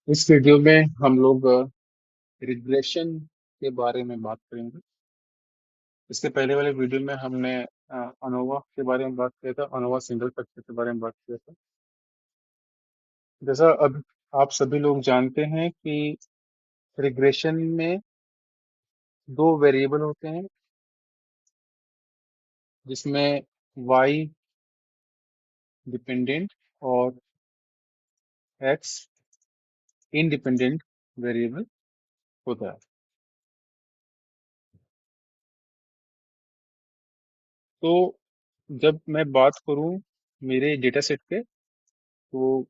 इस वीडियो में हम लोग रिग्रेशन के बारे में बात करेंगे। इसके पहले वाले वीडियो में हमने अनोवा के बारे में बात किया था, अनोवा सिंगल फैक्टर के बारे में बात किया था। जैसा अब आप सभी लोग जानते हैं कि रिग्रेशन में दो वेरिएबल होते हैं, जिसमें y डिपेंडेंट और x इंडिपेंडेंट वेरिएबल होता है। तो जब मैं बात करूं मेरे डेटा सेट पे, तो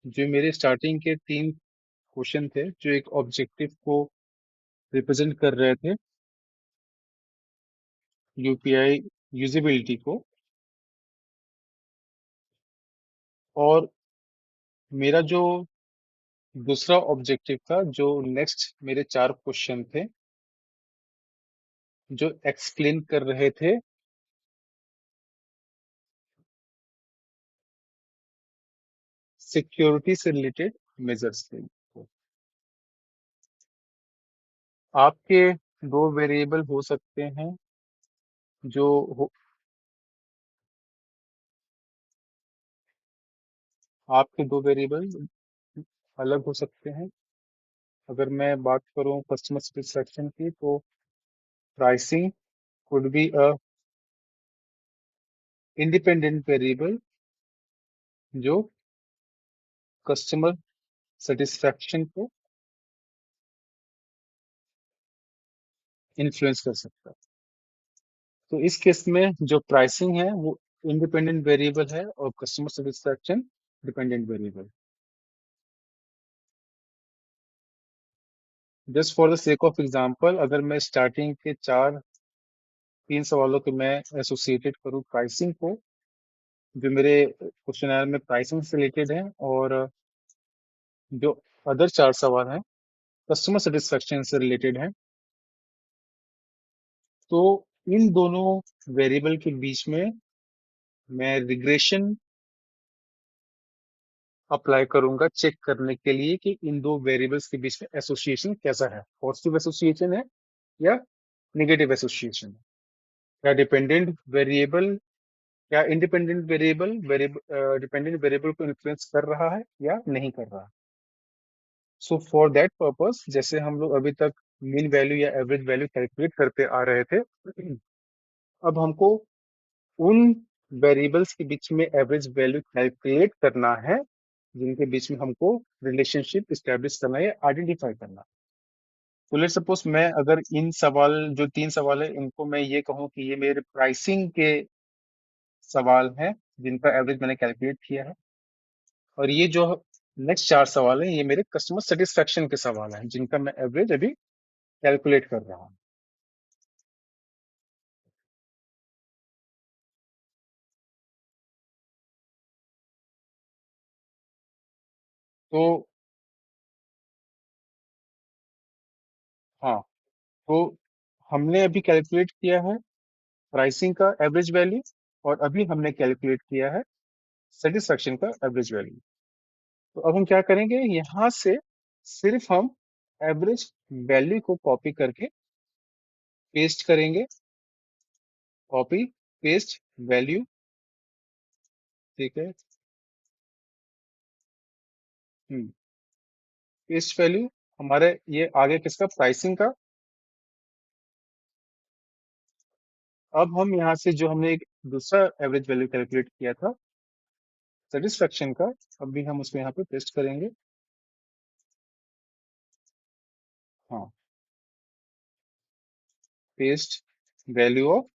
जो मेरे स्टार्टिंग के तीन क्वेश्चन थे जो एक ऑब्जेक्टिव को रिप्रेजेंट कर रहे थे, यूपीआई यूजिबिलिटी को। और मेरा जो दूसरा ऑब्जेक्टिव था, जो नेक्स्ट मेरे चार क्वेश्चन थे जो एक्सप्लेन कर रहे थे सिक्योरिटी से रिलेटेड मेजर्स के। तो आपके दो वेरिएबल हो सकते हैं जो हो, आपके दो वेरिएबल अलग हो सकते हैं। अगर मैं बात करूं कस्टमर सेटिस्फेक्शन की, तो pricing could be a independent variable जो कस्टमर सेटिस्फेक्शन को इन्फ्लुएंस कर सकता है। तो इस केस में जो प्राइसिंग है वो इंडिपेंडेंट वेरिएबल है और customer satisfaction dependent variable. Just for the sake of example, अगर मैं स्टार्टिंग के तीन सवालों के मैं एसोसिएटेड करूं प्राइसिंग को, जो मेरे क्वेश्चनर में प्राइसिंग से रिलेटेड है, और जो अदर चार सवाल हैं कस्टमर सेटिस्फेक्शन से रिलेटेड है, तो इन दोनों वेरिएबल के बीच में मैं रिग्रेशन अप्लाई करूंगा चेक करने के लिए कि इन दो वेरिएबल्स के बीच में एसोसिएशन कैसा है, पॉजिटिव एसोसिएशन है या नेगेटिव एसोसिएशन है, या डिपेंडेंट वेरिएबल या इंडिपेंडेंट वेरिएबल डिपेंडेंट वेरिएबल को इन्फ्लुएंस कर रहा है या नहीं कर रहा। सो फॉर दैट पर्पस, जैसे हम लोग अभी तक मीन वैल्यू या एवरेज वैल्यू कैलकुलेट करते आ रहे थे, अब हमको उन वेरिएबल्स के बीच में एवरेज वैल्यू कैलकुलेट करना है जिनके बीच में हमको रिलेशनशिप स्टैब्लिश करना है, आइडेंटिफाई करना है। तो लेट सपोज मैं अगर इन सवाल जो तीन सवाल है इनको मैं ये कहूँ कि ये मेरे प्राइसिंग के सवाल हैं जिनका एवरेज मैंने कैलकुलेट किया है, और ये जो नेक्स्ट चार सवाल है ये मेरे कस्टमर सेटिस्फेक्शन के सवाल हैं जिनका मैं एवरेज अभी कैलकुलेट कर रहा हूँ। तो हाँ, तो हमने अभी कैलकुलेट किया है प्राइसिंग का एवरेज वैल्यू, और अभी हमने कैलकुलेट किया है सेटिस्फेक्शन का एवरेज वैल्यू। तो अब हम क्या करेंगे, यहाँ से सिर्फ हम एवरेज वैल्यू को कॉपी करके पेस्ट करेंगे। कॉपी पेस्ट वैल्यू, ठीक है। पेस्ट वैल्यू हमारे ये आगे किसका, प्राइसिंग का। अब हम यहाँ से जो हमने एक दूसरा एवरेज वैल्यू कैलकुलेट किया था सेटिस्फेक्शन का, अभी हम उसको यहाँ पे पेस्ट करेंगे। हाँ, paste value of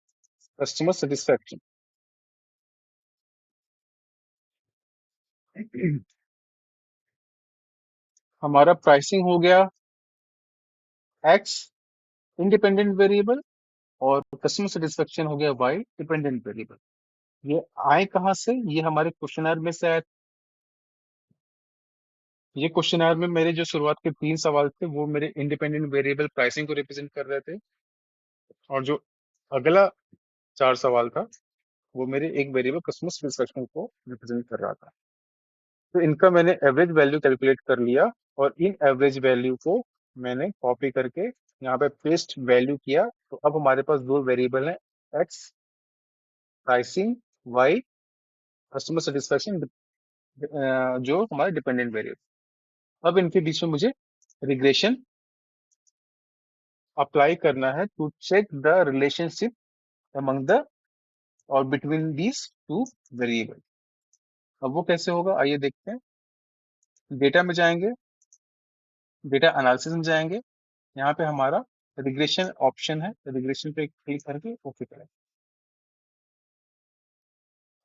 customer satisfaction. हमारा प्राइसिंग हो गया एक्स इंडिपेंडेंट वेरिएबल, और कस्टमर सेटिस्फेक्शन हो गया वाई डिपेंडेंट वेरिएबल। ये आए कहाँ से, ये हमारे क्वेश्चनर में से आए। ये क्वेश्चनर में मेरे जो शुरुआत के तीन सवाल थे वो मेरे इंडिपेंडेंट वेरिएबल प्राइसिंग को रिप्रेजेंट कर रहे थे, और जो अगला चार सवाल था वो मेरे एक वेरिएबल कस्टमर सेटिस्फेक्शन को रिप्रेजेंट कर रहा था। तो इनका मैंने एवरेज वैल्यू कैलकुलेट कर लिया और इन एवरेज वैल्यू को मैंने कॉपी करके यहाँ पे पेस्ट वैल्यू किया। तो अब हमारे पास दो वेरिएबल हैं, X pricing, Y customer satisfaction, जो हमारे डिपेंडेंट वेरिएबल। अब इनके बीच में मुझे रिग्रेशन अप्लाई करना है to check the relationship among the और बिटवीन दीज टू वेरिएबल। अब वो कैसे होगा आइए देखते हैं। डेटा में जाएंगे, डेटा एनालिसिस में जाएंगे, यहाँ पे हमारा रिग्रेशन ऑप्शन है, रिग्रेशन पे क्लिक करके ओके करें।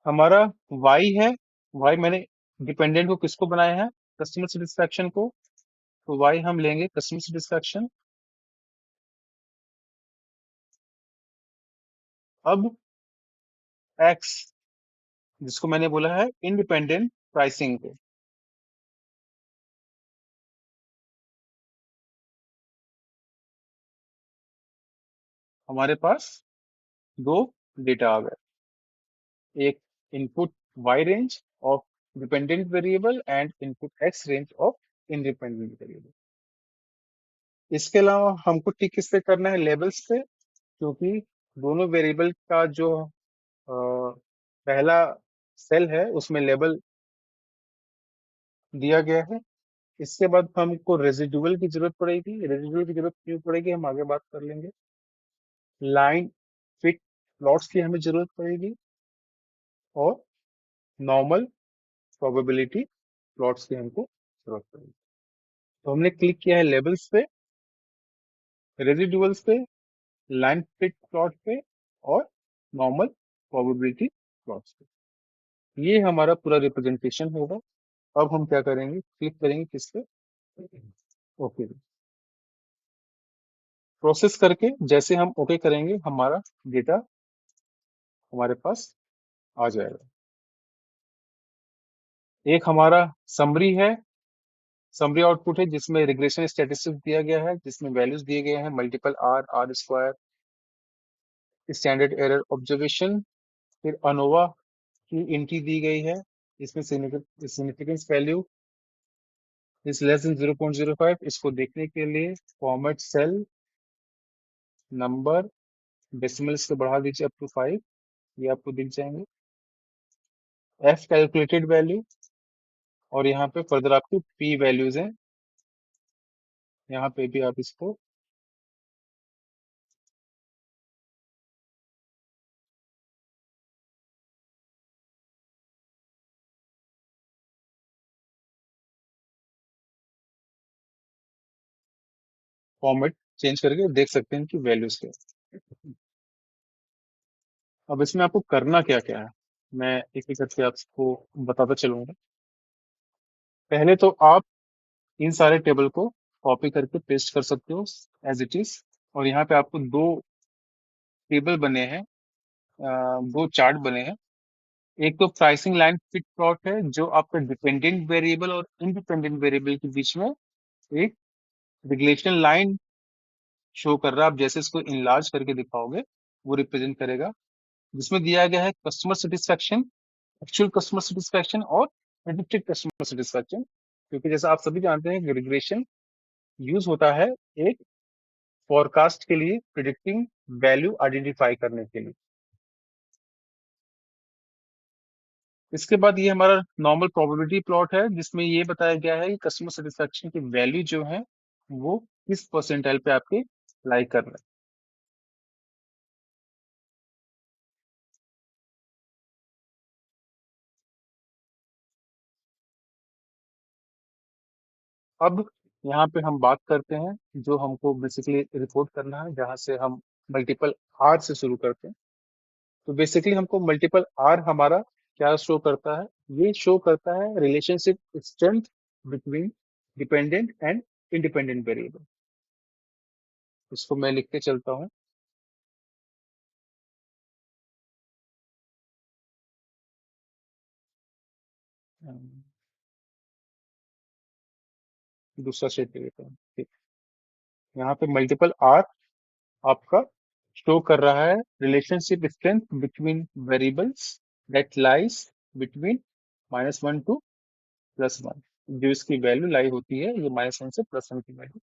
हमारा वाई है, वाई मैंने डिपेंडेंट को किसको बनाया है, कस्टमर सेटिस्फेक्शन को। तो वाई हम लेंगे कस्टमर सेटिस्फेक्शन। अब एक्स जिसको मैंने बोला है इंडिपेंडेंट प्राइसिंग को। हमारे पास दो डेटा आ गए, एक input Y range of dependent variable and input X range of independent variable. इसके अलावा हमको टिक किस पे करना है, लेबल्स पे, क्योंकि दोनों वेरिएबल का जो पहला सेल है उसमें लेबल दिया गया है। इसके बाद हमको रेजिडुअल की जरूरत पड़ेगी, रेजिडुअल की जरूरत क्यों पड़ेगी हम आगे बात कर लेंगे। लाइन फिट प्लॉट्स की हमें जरूरत पड़ेगी और नॉर्मल प्रोबेबिलिटी प्लॉट्स की हमको जरूरत पड़ेगी। तो हमने क्लिक किया है लेबल्स पे, रेजिडुअल्स पे, लाइन फिट प्लॉट पे और नॉर्मल प्रोबेबिलिटी प्लॉट्स पे। ये हमारा पूरा रिप्रेजेंटेशन होगा। अब हम क्या करेंगे, क्लिक करेंगे किस पे, ओके। प्रोसेस करके जैसे हम ओके करेंगे हमारा डेटा हमारे पास आ जाएगा। एक हमारा समरी है, समरी आउटपुट है जिसमें रिग्रेशन स्टैटिस्टिक्स दिया गया है, जिसमें वैल्यूज दिए गए हैं, multiple R, R square, standard error observation, फिर अनोवा की एंट्री दी गई है, इसमें significance value is less than 0.05। इसको देखने के लिए फॉर्मेट सेल नंबर डेसिमल्स को बढ़ा दीजिए अप टू 5, ये आपको दिख जाएंगे। एफ कैलकुलेटेड वैल्यू और यहाँ पे फर्दर आपकी पी वैल्यूज हैं, यहाँ पे भी आप इसको फॉर्मेट चेंज करके देख सकते हैं कि वैल्यूज क्या है। अब इसमें आपको करना क्या क्या है, मैं एक एक करके आपको बताता चलूंगा। पहले तो आप इन सारे टेबल को कॉपी करके पेस्ट कर सकते हो एज इट इज। और यहाँ पे आपको दो टेबल बने हैं, दो चार्ट बने हैं। एक तो प्राइसिंग लाइन फिट प्लॉट है जो आपका डिपेंडेंट वेरिएबल और इंडिपेंडेंट वेरिएबल के बीच में एक रिलेशन लाइन शो कर रहा है। आप जैसे इसको इनलार्ज करके दिखाओगे वो रिप्रेजेंट करेगा, जिसमें दिया गया है customer satisfaction, actual customer satisfaction और प्रेडिक्टेड कस्टमर सेटिस्फेक्शन। क्योंकि जैसा आप सभी जानते हैं कि रिग्रेशन यूज होता है एक फोरकास्ट के लिए, प्रिडिक्टिंग वैल्यू आइडेंटिफाई करने के लिए। इसके बाद ये हमारा नॉर्मल प्रोबेबिलिटी प्लॉट है जिसमें ये बताया गया है कि कस्टमर सेटिस्फेक्शन की वैल्यू जो है वो किस परसेंटाइल पे आपके लाई कर रहा है। अब यहाँ पे हम बात करते हैं जो हमको बेसिकली रिपोर्ट करना है, जहां से हम मल्टीपल आर से शुरू करते हैं। तो बेसिकली हमको मल्टीपल आर हमारा क्या शो करता है, ये शो करता है relationship strength between dependent and independent variable. इसको मैं लिख के चलता हूँ। अम, दूसरा शेड ले लेता हूँ, ठीक। यहाँ पे मल्टीपल आर आपका शो कर रहा है relationship strength between variables that lies between -1 to +1, जो इसकी वैल्यू लाई होती है ये -1 से +1 की वैल्यू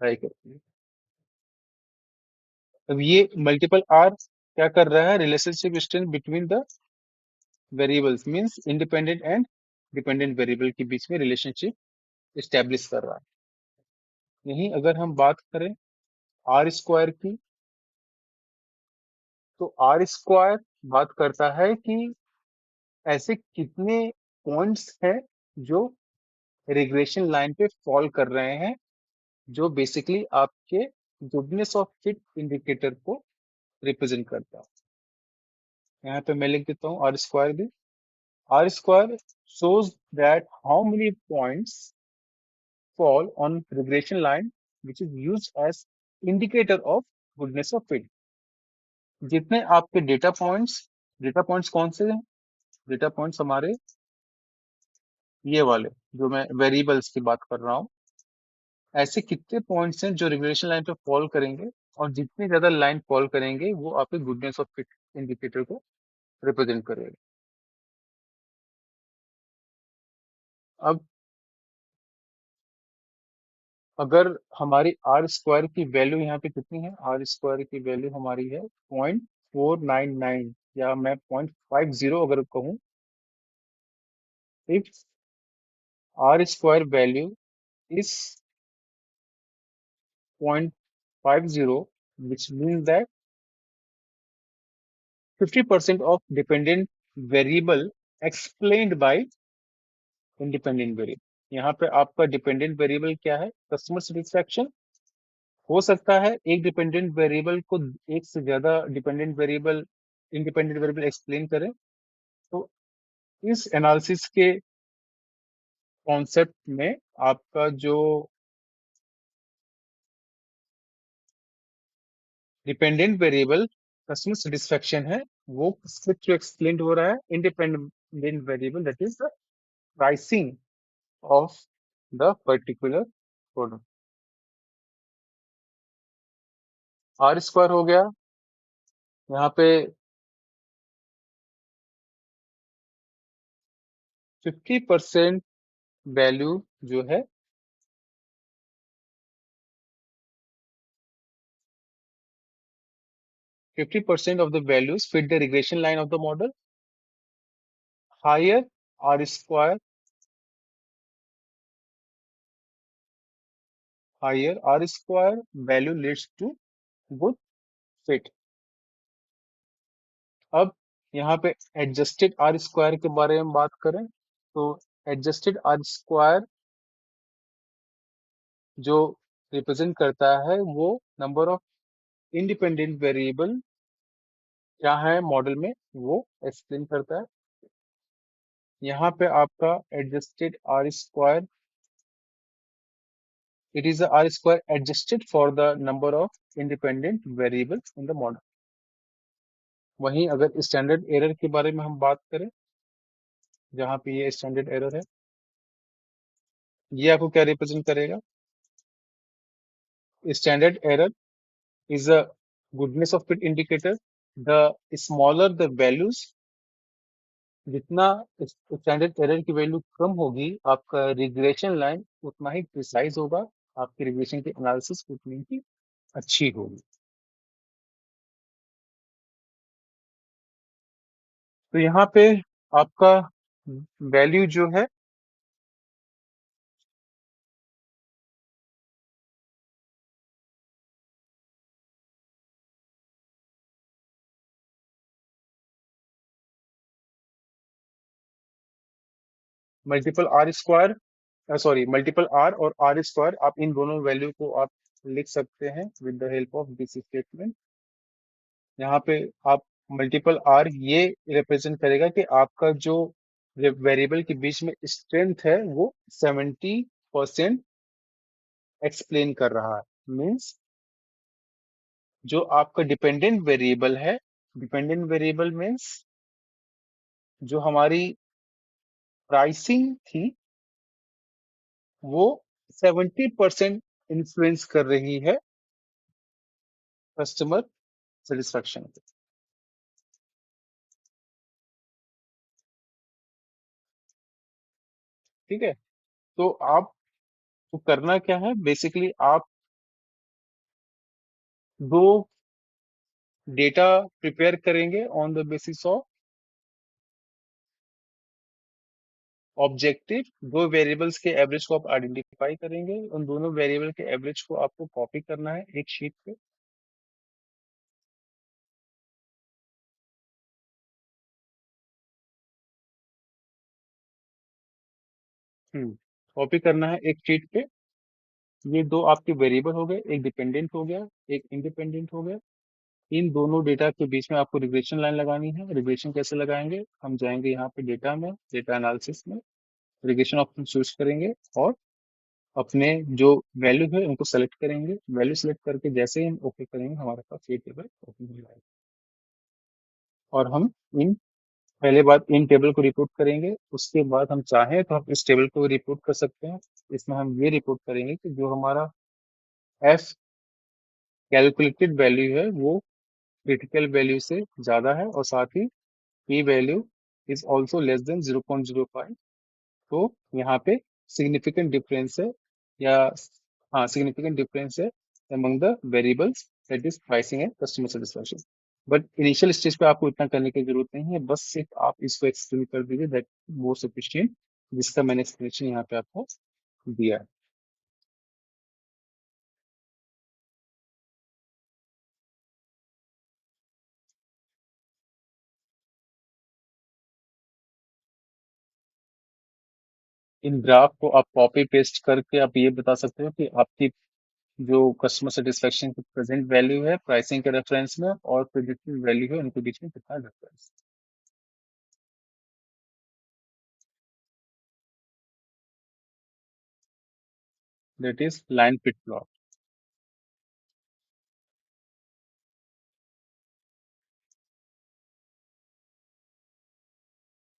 लाई करती है। अब ये मल्टीपल आर क्या कर रहा है, relationship strength between the variables means independent and dependent variable के बीच में रिलेशनशिप स्टैब्लिश कर रहा है। यहीं अगर हम बात करें आर स्क्वायर की, तो आर स्क्वायर बात करता है कि ऐसे कितने पॉइंट्स हैं जो रिग्रेशन लाइन पे फॉल कर रहे हैं, जो बेसिकली आपके गुडनेस ऑफ फिट इंडिकेटर को रिप्रेजेंट करता है। यहाँ पे मैं लिख देता हूँ आर स्क्वायर भी। R square shows that how many points fall on regression line which is used as indicator of goodness of fit। जितने आपके डेटा पॉइंट्स कौन से हैं, डेटा पॉइंट्स हमारे ये वाले जो मैं वेरिएबल्स की बात कर रहा हूँ, ऐसे कितने पॉइंट्स हैं जो रिग्रेशन लाइन पे फॉल करेंगे, और जितनी ज्यादा लाइन फॉल करेंगे वो आपके गुडनेस ऑफ फिट इंडिकेटर को रिप्रेजेंट करेगा। अब अगर हमारी आर स्क्वायर की वैल्यू यहाँ पे कितनी है, आर स्क्वायर की वैल्यू हमारी है 0.499, या मैं 0.50 अगर कहूँ, if R square value is 0.50, which means that 50% of dependent variable explained by independent variable। यहाँ पे आपका डिपेंडेंट वेरिएबल क्या है, कस्टमर सेटिस्फेक्शन। हो सकता है एक डिपेंडेंट वेरिएबल को एक से ज्यादा dependent variable independent variable explain करें। तो इस एनालिसिस के कॉन्सेप्ट में आपका जो डिपेंडेंट वेरिएबल कस्टमर सेटिस्फेक्शन है, वो किसके थ्रू एक्सप्लेन हो रहा है, independent variable that is the pricing of the particular product. R square हो गया यहाँ पे 50% वैल्यू जो है, 50% of the values fit the regression line of the model। Higher R square, higher R square value leads to good fit। अब यहाँ पे adjusted are square के बारे में बात करें, तो एडजस्टेड आर स्क्वायर जो रिप्रेजेंट करता है वो नंबर ऑफ इंडिपेंडेंट वेरिएबल क्या है मॉडल में, वो एक्सप्लेन करता है। यहाँ पे आपका adjusted are square, it is the R square adjusted for the number of independent variables in the model। वहीं अगर स्टैंडर्ड एरर के बारे में हम बात करें, जहाँ पे ये स्टैंडर्ड एरर है, ये आपको क्या रिप्रेजेंट करेगा, standard error is a goodness of fit indicator. The smaller the values, जितना स्टैंडर्ड एरर की वैल्यू कम होगी, आपका रिग्रेशन लाइन उतना ही प्रिसाइज होगा, आपकी रिग्रेशन की एनालिसिस उतनी ही अच्छी होगी। तो यहाँ पे आपका वैल्यू जो है, multiple R square, sorry multiple R और आर स्क्वायर, आप इन दोनों वैल्यू को आप लिख सकते हैं with the help of this statement. यहाँ पे आप मल्टीपल आर ये रिप्रेजेंट करेगा कि आपका जो वेरिएबल के बीच में स्ट्रेंथ है वो 70% एक्सप्लेन कर रहा है। मींस जो आपका डिपेंडेंट वेरिएबल है, डिपेंडेंट वेरिएबल मींस जो हमारी प्राइसिंग थी वो 70% इन्फ्लुएंस कर रही है कस्टमर सेटिस्फेक्शन। ठीक है। तो आप तो करना क्या है बेसिकली, आप दो डेटा प्रिपेयर करेंगे on the basis of objective. दो वेरिएबल्स के एवरेज को आप आइडेंटिफाई करेंगे, उन दोनों वेरिएबल के एवरेज को आपको कॉपी करना है एक शीट पे। कॉपी करना है एक शीट पे। ये दो आपके वेरिएबल हो गए, एक डिपेंडेंट हो गया, एक इंडिपेंडेंट हो गया। इन दोनों डेटा के बीच में आपको रिग्रेशन लाइन लगानी है। रिग्रेशन कैसे लगाएंगे, हम जाएंगे यहाँ पे डेटा में, डेटा एनालिसिस में, रिग्रेशन ऑप्शन चूज करेंगे और अपने जो वैल्यू है उनको सेलेक्ट करेंगे। वैल्यू सेलेक्ट करके जैसे ही हम ओके करेंगे हमारे पास ये टेबल ओपन हो जाएगा। और हम इन पहले बात इन टेबल को रिपोर्ट करेंगे, उसके बाद हम चाहें तो हम इस टेबल को रिपोर्ट कर सकते हैं। इसमें हम ये रिपोर्ट करेंगे कि जो हमारा एफ कैलकुलेटेड वैल्यू है वो क्रिटिकल वैल्यू से ज्यादा है, और साथ ही P value is also less than 0.05। तो यहाँ पे सिग्निफिकेंट डिफरेंस है, या हाँ सिग्निफिकेंट डिफरेंस है among the variables, that is pricing and customer satisfaction। But initial stage पे आपको इतना करने की जरूरत नहीं है, बस सिर्फ आप इसको एक्सप्लेन कर दीजिए, दैट मोर सफिशिएंट, जिसका मैंने एक्सप्लेनेशन यहाँ पे आपको दिया है। इन ग्राफ को आप कॉपी पेस्ट करके आप ये बता सकते हो कि आपकी जो कस्टमर सेटिस्फेक्शन की प्रेजेंट वैल्यू है प्राइसिंग के रेफरेंस में और प्रिडिक्टेड वैल्यू है, उनके बीच में कितना difference. That is line fit plot.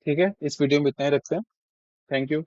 ठीक है, इस वीडियो में इतना ही रखते हैं। Thank you.